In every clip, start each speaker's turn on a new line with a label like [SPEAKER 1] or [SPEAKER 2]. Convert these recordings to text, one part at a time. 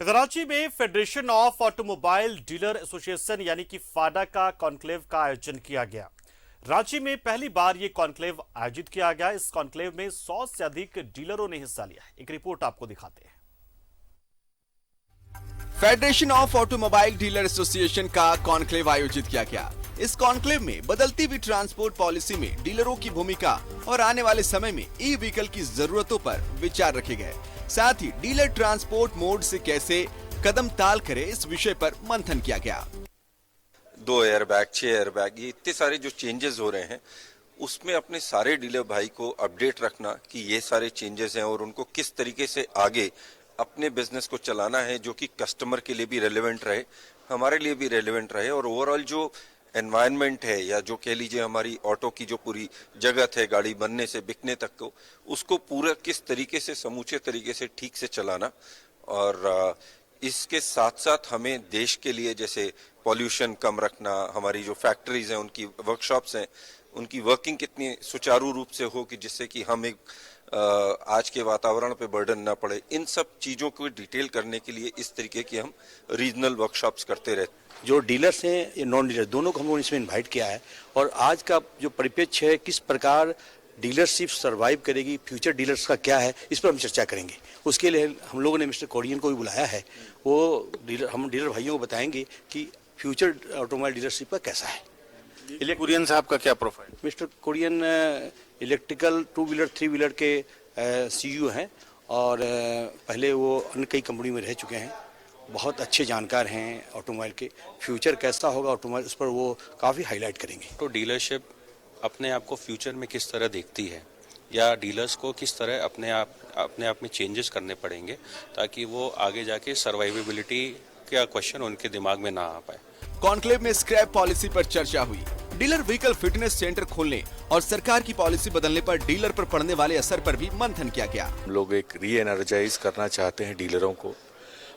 [SPEAKER 1] कराची में federation of automobile dealer association यानी कि फाडा का कॉन्क्लेव का आयोजन किया गया। रांची में पहली बार ये कॉन्क्लेव आयोजित किया गया। इस कॉन्क्लेव में 100 से अधिक डीलरों ने हिस्सा लिया। एक रिपोर्ट आपको दिखाते हैं।
[SPEAKER 2] Federation of automobile dealer association का कॉन्क्लेव आयोजित किया गया। इस कॉन्क्लेव में बदलती हुई ट्रांसपोर्ट पॉलिसी में डीलरों की भूमिका और आने वाले समय में ई व्हीकल की जरूरतों पर विचार रखे गए। साथ ही डीलर ट्रांसपोर्ट मोड से कैसे कदम ताल करे, इस विषय पर मंथन किया गया।
[SPEAKER 3] 2 एयरबैग, 6 एयरबैग, ये इतने सारे जो चेंजेस हो रहे हैं, उसमें अपने सारे डीलर भाई को अपडेट रखना कि ये सारे चेंजेस हैं और उनको किस तरीके से आगे अपने बिजनेस को चलाना है, जो कि कस्टमर के लिए भी रेलेवेंट रहे, हमारे लिए भी रेलेवेंट रहे और ओवरऑल जो एनवायरनमेंट है या जो कह लीजिए हमारी ऑटो की जो पूरी जगत है, गाड़ी बनने से बिकने तक को, उसको पूरा किस तरीके से समूचे तरीके से ठीक से चलाना। और इसके साथ साथ हमें देश के लिए जैसे पॉल्यूशन कम रखना, हमारी जो फैक्ट्रीज हैं, उनकी वर्कशॉप्स हैं, उनकी वर्किंग कितनी सुचारू रूप से हो कि जिससे कि हम एक आज के वातावरण पे बर्डन ना पड़े। इन सब चीजों को डिटेल करने के लिए इस तरीके की हम रीजनल वर्कशॉप्स करते रहते हैं।
[SPEAKER 4] जो डीलर्स हैं या नॉन डीलर, दोनों को हम लोगों ने इसमें इन्वाइट किया है और आज का जो परिप्रेक्ष्य है, किस प्रकार डीलरशिप सर्वाइव करेगी, फ्यूचर डीलर्स का क्या है, इस पर हम चर्चा करेंगे। उसके लिए हम लोगों ने मिस्टर कोरियन को भी बुलाया है। वो हम डीलर भाइयों को बताएंगे कि फ्यूचर ऑटोमोबाइल डीलरशिप का कैसा है।
[SPEAKER 5] कुरियन साहब का क्या profile?
[SPEAKER 4] Mister Korean electrical 2 wheeler 3 wheeler के सीईओ हैं और पहले वो अन्य कई कंपनी में रह चुके हैं। बहुत अच्छे जानकार हैं ऑटोमोबाइल के। फ्यूचर कैसा होगा ऑटोमोबाइल, उस पर वो काफ़ी हाईलाइट करेंगे।
[SPEAKER 6] तो डीलरशिप अपने आप को फ्यूचर में किस तरह देखती है या डीलर्स को किस तरह अपने आप में चेंजेस करने पड़ेंगे ताकि वो आगे जाके सर्वाइवेबिलिटी का क्वेश्चन उनके दिमाग में ना आ पाए।
[SPEAKER 2] कॉन्क्लेव में स्क्रैप पॉलिसी पर चर्चा हुई। डीलर व्हीकल फिटनेस सेंटर खोलने और सरकार की पॉलिसी बदलने पर डीलर पर पड़ने वाले असर पर भी मंथन किया गया।
[SPEAKER 5] हम लोग एक री एनर्जाइज करना चाहते हैं डीलरों को,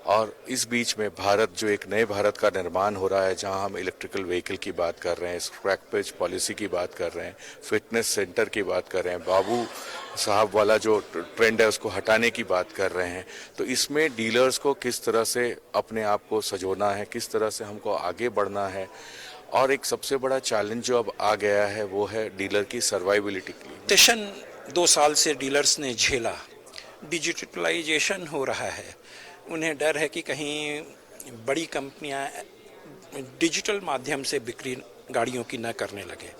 [SPEAKER 5] और इस बीच में भारत जो एक नए भारत का निर्माण हो रहा है, जहां हम इलेक्ट्रिकल व्हीकल की बात कर रहे हैं, स्क्रैपेज पॉलिसी की बात कर रहे हैं, फिटनेस सेंटर की बात कर रहे हैं, बाबू साहब वाला जो ट्रेंड है उसको हटाने की बात कर रहे हैं। तो इसमें डीलर्स को किस तरह से अपने आप को सजोना है, किस तरह से हमको आगे बढ़ना है, और एक सबसे बड़ा चैलेंज जो अब आ गया है वो है डीलर की सर्वाइबिलिटी के लिए।
[SPEAKER 7] टेंशन 2 साल से डीलर्स ने झेला। डिजिटलाइजेशन हो रहा है, उन्हें डर है कि कहीं बड़ी कंपनियां डिजिटल माध्यम से बिक्री गाड़ियों की न करने लगे।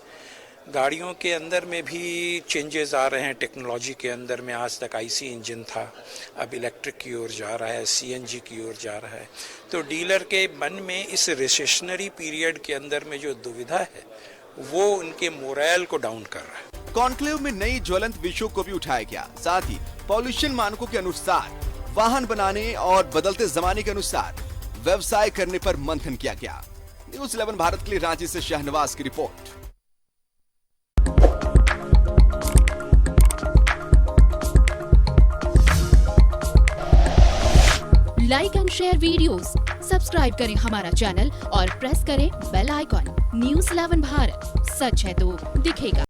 [SPEAKER 7] गाड़ियों के अंदर में भी चेंजेस आ रहे हैं। टेक्नोलॉजी के अंदर में आज तक आईसी इंजन था, अब इलेक्ट्रिक की ओर जा रहा है, सीएनजी की ओर जा रहा है। तो डीलर के मन में इस रिसेशनरी पीरियड के अंदर में जो दुविधा है वो उनके मोरल को डाउन कर रहा है।
[SPEAKER 2] कॉन्क्लेव में नई ज्वलंत विषयों को भी उठाया गया। साथ ही पॉल्यूशन मानकों के अनुसार वाहन बनाने और बदलते जमाने के अनुसार व्यवसाय करने पर मंथन किया गया। न्यूज़ 11 भारत के लिए रांची से शाहनवाज की report.
[SPEAKER 8] Like and share videos, subscribe करें हमारा चैनल और प्रेस करें बेल आइकॉन। न्यूज़ 11 भारत, सच है तो दिखेगा।